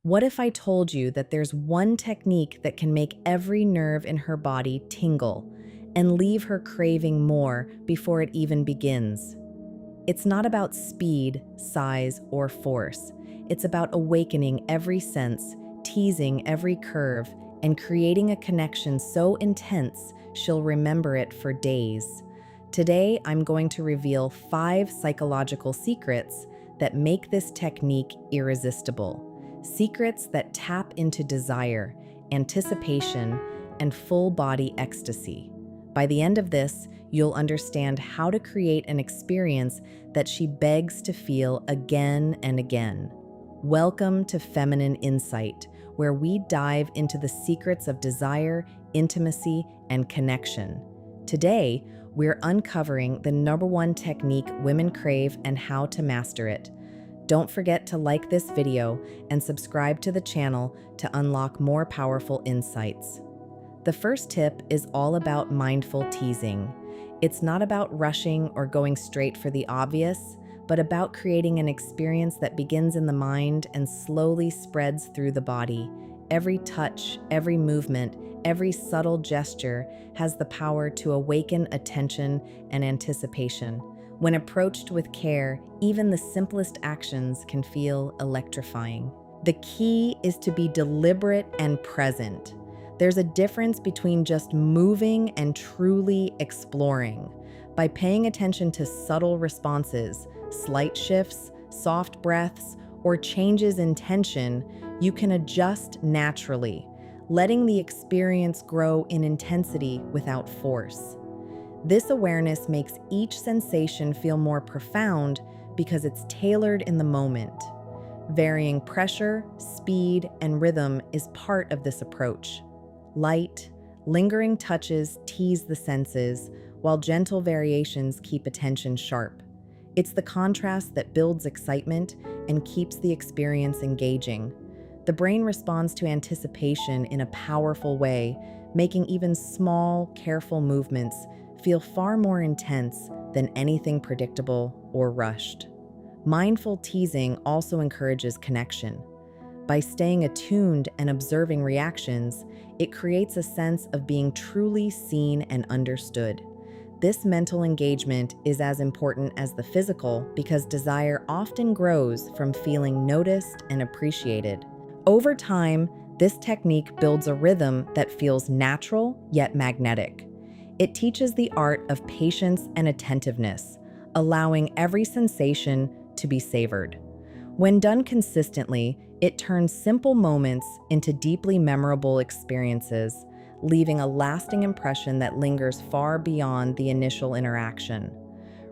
What if I told you that there's one technique that can make every nerve in her body tingle and leave her craving more before it even begins? It's not about speed, size, or force. It's about awakening every sense, teasing every curve, and creating a connection so intense she'll remember it for days. Today, I'm going to reveal 5 psychological secrets that make this technique irresistible. Secrets that tap into desire, anticipation, and full body ecstasy. By the end of this, you'll understand how to create an experience that she begs to feel again and again. Welcome to Feminine Insight, where we dive into the secrets of desire, intimacy, and connection. Today, we're uncovering the #1 technique women crave and how to master it. Don't forget to like this video and subscribe to the channel to unlock more powerful insights. The first tip is all about mindful teasing. It's not about rushing or going straight for the obvious, but about creating an experience that begins in the mind and slowly spreads through the body. Every touch, every movement, every subtle gesture has the power to awaken attention and anticipation. When approached with care, even the simplest actions can feel electrifying. The key is to be deliberate and present. There's a difference between just moving and truly exploring. By paying attention to subtle responses, slight shifts, soft breaths, or changes in tension, you can adjust naturally, letting the experience grow in intensity without force. This awareness makes each sensation feel more profound because it's tailored in the moment. Varying pressure, speed, and rhythm is part of this approach. Light, lingering touches tease the senses, while gentle variations keep attention sharp. It's the contrast that builds excitement and keeps the experience engaging. The brain responds to anticipation in a powerful way, making even small, careful movements feel far more intense than anything predictable or rushed. Mindful teasing also encourages connection. By staying attuned and observing reactions, it creates a sense of being truly seen and understood. This mental engagement is as important as the physical because desire often grows from feeling noticed and appreciated. Over time, this technique builds a rhythm that feels natural yet magnetic. It teaches the art of patience and attentiveness, allowing every sensation to be savored. When done consistently, it turns simple moments into deeply memorable experiences, leaving a lasting impression that lingers far beyond the initial interaction.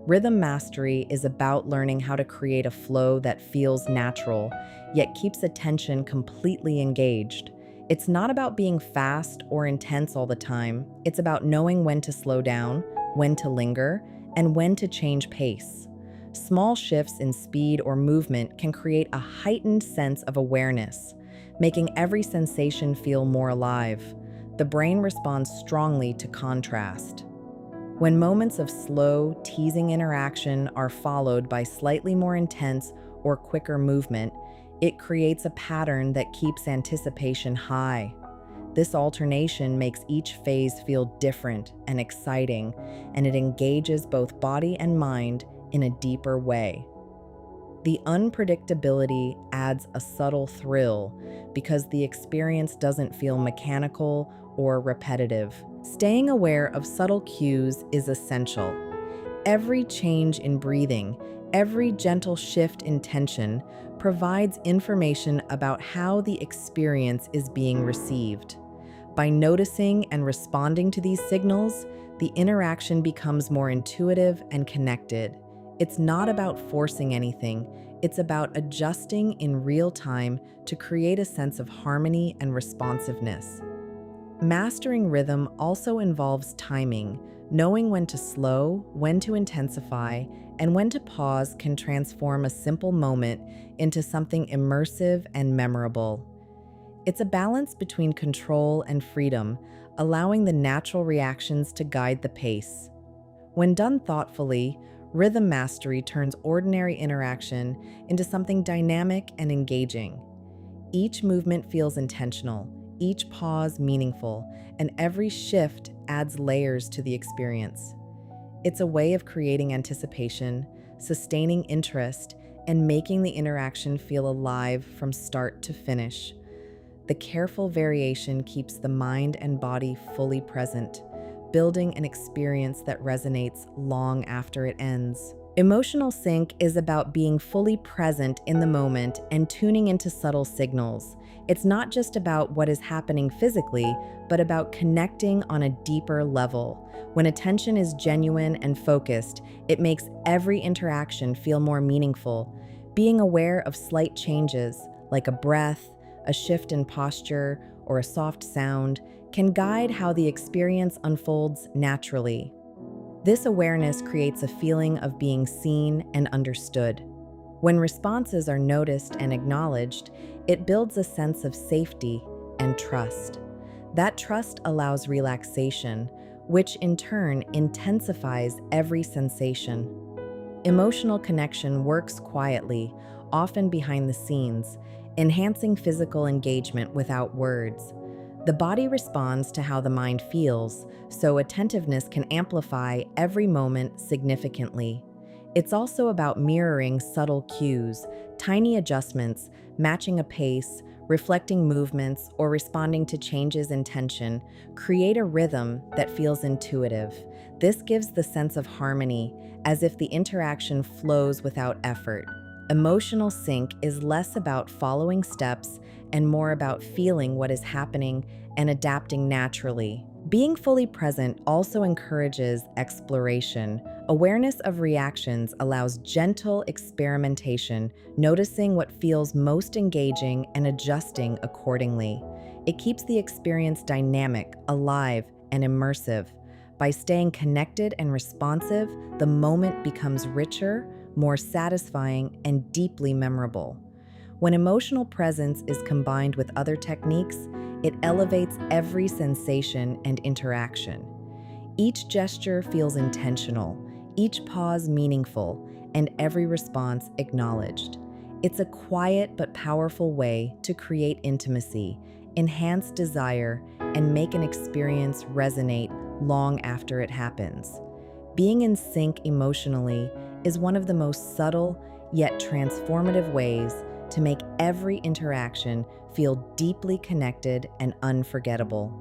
Rhythm mastery is about learning how to create a flow that feels natural, yet keeps attention completely engaged. It's not about being fast or intense all the time. It's about knowing when to slow down, when to linger, and when to change pace. Small shifts in speed or movement can create a heightened sense of awareness, making every sensation feel more alive. The brain responds strongly to contrast. When moments of slow, teasing interaction are followed by slightly more intense or quicker movement, it creates a pattern that keeps anticipation high. This alternation makes each phase feel different and exciting, and it engages both body and mind in a deeper way. The unpredictability adds a subtle thrill because the experience doesn't feel mechanical or repetitive. Staying aware of subtle cues is essential. Every change in breathing, every gentle shift in tension provides information about how the experience is being received. By noticing and responding to these signals, the interaction becomes more intuitive and connected. It's not about forcing anything, it's about adjusting in real time to create a sense of harmony and responsiveness. Mastering rhythm also involves timing. Knowing when to slow, when to intensify, and when to pause can transform a simple moment into something immersive and memorable. It's a balance between control and freedom, allowing the natural reactions to guide the pace. When done thoughtfully, rhythm mastery turns ordinary interaction into something dynamic and engaging. Each movement feels intentional, each pause meaningful, and every shift adds layers to the experience. It's a way of creating anticipation, sustaining interest, and making the interaction feel alive from start to finish. The careful variation keeps the mind and body fully present, building an experience that resonates long after it ends. Emotional sync is about being fully present in the moment and tuning into subtle signals. It's not just about what is happening physically, but about connecting on a deeper level. When attention is genuine and focused, it makes every interaction feel more meaningful. Being aware of slight changes, like a breath, a shift in posture, or a soft sound, can guide how the experience unfolds naturally. This awareness creates a feeling of being seen and understood. When responses are noticed and acknowledged, it builds a sense of safety and trust. That trust allows relaxation, which in turn intensifies every sensation. Emotional connection works quietly, often behind the scenes, enhancing physical engagement without words. The body responds to how the mind feels, so attentiveness can amplify every moment significantly. It's also about mirroring subtle cues, tiny adjustments, matching a pace, reflecting movements, or responding to changes in tension, create a rhythm that feels intuitive. This gives the sense of harmony, as if the interaction flows without effort. Emotional sync is less about following steps and more about feeling what is happening and adapting naturally. Being fully present also encourages exploration. Awareness of reactions allows gentle experimentation, noticing what feels most engaging and adjusting accordingly. It keeps the experience dynamic, alive, and immersive. By staying connected and responsive, the moment becomes richer, more satisfying, and deeply memorable. When emotional presence is combined with other techniques, it elevates every sensation and interaction. Each gesture feels intentional, each pause meaningful, and every response acknowledged. It's a quiet but powerful way to create intimacy, enhance desire, and make an experience resonate long after it happens. Being in sync emotionally is one of the most subtle yet transformative ways to make every interaction feel deeply connected and unforgettable.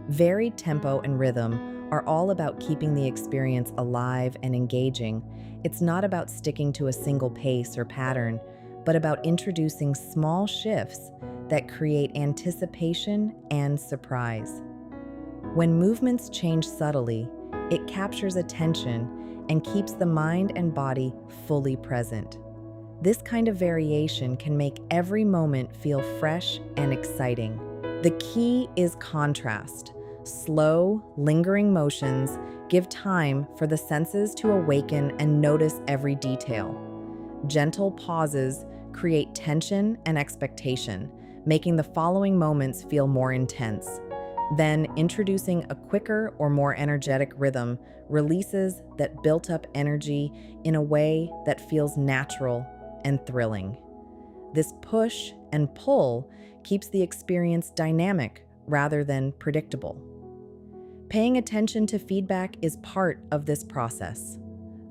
Varied tempo and rhythm are all about keeping the experience alive and engaging. It's not about sticking to a single pace or pattern, but about introducing small shifts that create anticipation and surprise. When movements change subtly, it captures attention and keeps the mind and body fully present. This kind of variation can make every moment feel fresh and exciting. The key is contrast. Slow, lingering motions give time for the senses to awaken and notice every detail. Gentle pauses create tension and expectation, making the following moments feel more intense. Then, introducing a quicker or more energetic rhythm releases that built-up energy in a way that feels natural and thrilling. This push and pull keeps the experience dynamic rather than predictable. Paying attention to feedback is part of this process.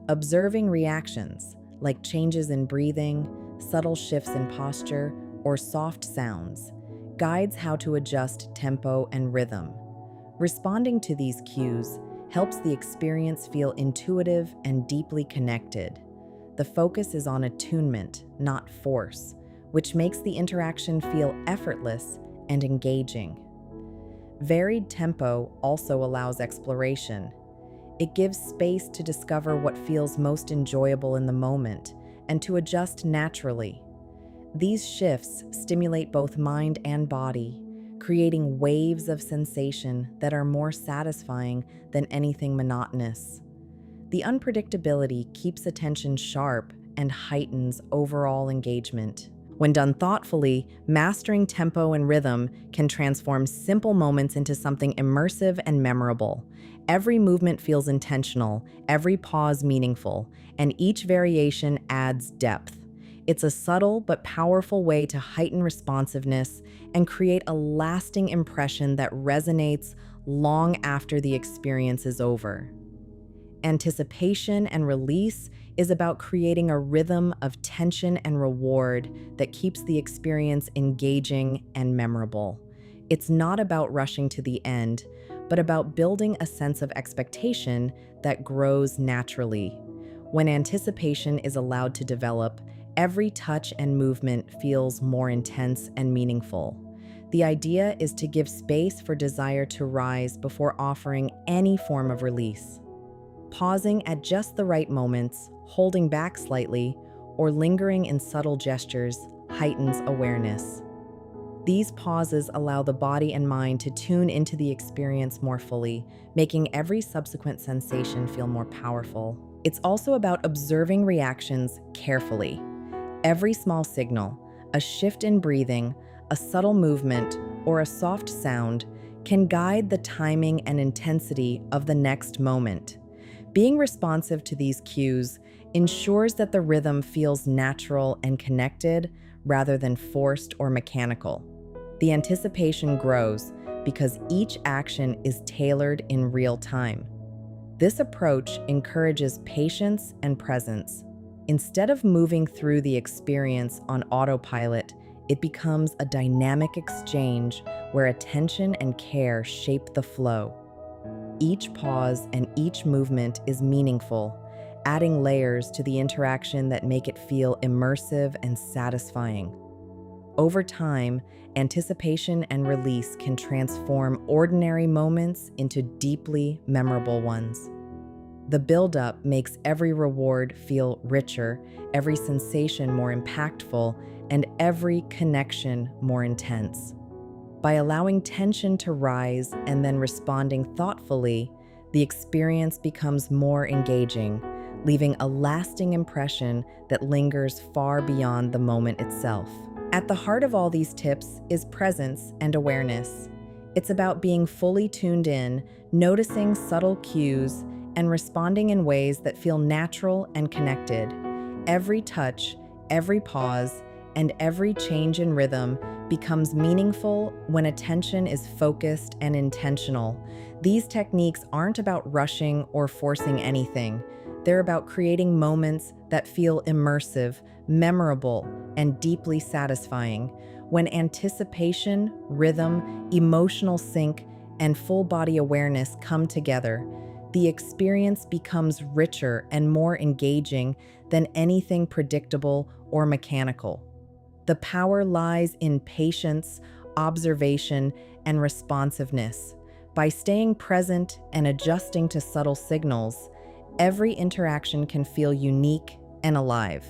Observing reactions, like changes in breathing, subtle shifts in posture, or soft sounds, guides how to adjust tempo and rhythm. Responding to these cues helps the experience feel intuitive and deeply connected. The focus is on attunement, not force, which makes the interaction feel effortless and engaging. Varied tempo also allows exploration. It gives space to discover what feels most enjoyable in the moment and to adjust naturally. These shifts stimulate both mind and body, creating waves of sensation that are more satisfying than anything monotonous. The unpredictability keeps attention sharp and heightens overall engagement. When done thoughtfully, mastering tempo and rhythm can transform simple moments into something immersive and memorable. Every movement feels intentional, every pause meaningful, and each variation adds depth. It's a subtle but powerful way to heighten responsiveness and create a lasting impression that resonates long after the experience is over. Anticipation and release is about creating a rhythm of tension and reward that keeps the experience engaging and memorable. It's not about rushing to the end, but about building a sense of expectation that grows naturally. When anticipation is allowed to develop, every touch and movement feels more intense and meaningful. The idea is to give space for desire to rise before offering any form of release. Pausing at just the right moments, holding back slightly, or lingering in subtle gestures heightens awareness. These pauses allow the body and mind to tune into the experience more fully, making every subsequent sensation feel more powerful. It's also about observing reactions carefully. Every small signal, a shift in breathing, a subtle movement, or a soft sound can guide the timing and intensity of the next moment. Being responsive to these cues ensures that the rhythm feels natural and connected rather than forced or mechanical. The anticipation grows because each action is tailored in real time. This approach encourages patience and presence. Instead of moving through the experience on autopilot, it becomes a dynamic exchange where attention and care shape the flow. Each pause and each movement is meaningful, adding layers to the interaction that make it feel immersive and satisfying. Over time, anticipation and release can transform ordinary moments into deeply memorable ones. The buildup makes every reward feel richer, every sensation more impactful, and every connection more intense. By allowing tension to rise and then responding thoughtfully, the experience becomes more engaging, leaving a lasting impression that lingers far beyond the moment itself. At the heart of all these tips is presence and awareness. It's about being fully tuned in, noticing subtle cues, and responding in ways that feel natural and connected. Every touch, every pause, and every change in rhythm becomes meaningful when attention is focused and intentional. These techniques aren't about rushing or forcing anything. They're about creating moments that feel immersive, memorable, and deeply satisfying. When anticipation, rhythm, emotional sync, and full body awareness come together, the experience becomes richer and more engaging than anything predictable or mechanical. The power lies in patience, observation, and responsiveness. By staying present and adjusting to subtle signals, every interaction can feel unique and alive.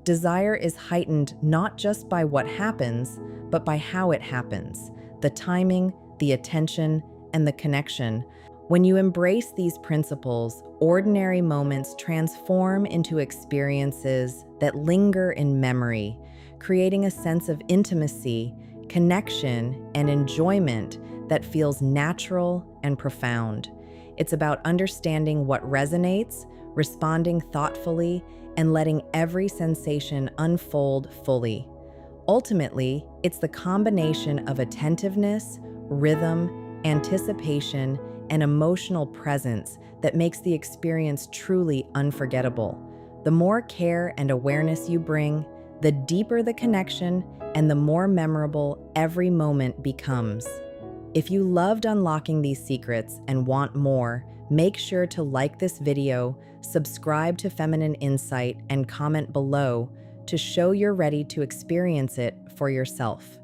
Desire is heightened not just by what happens, but by how it happens, the timing, the attention, and the connection. When you embrace these principles, ordinary moments transform into experiences that linger in memory, creating a sense of intimacy, connection, and enjoyment that feels natural and profound. It's about understanding what resonates, responding thoughtfully, and letting every sensation unfold fully. Ultimately, it's the combination of attentiveness, rhythm, anticipation, and emotional presence that makes the experience truly unforgettable. The more care and awareness you bring, the deeper the connection and the more memorable every moment becomes. If you loved unlocking these secrets and want more, make sure to like this video, subscribe to Feminine Insight, and comment below to show you're ready to experience it for yourself.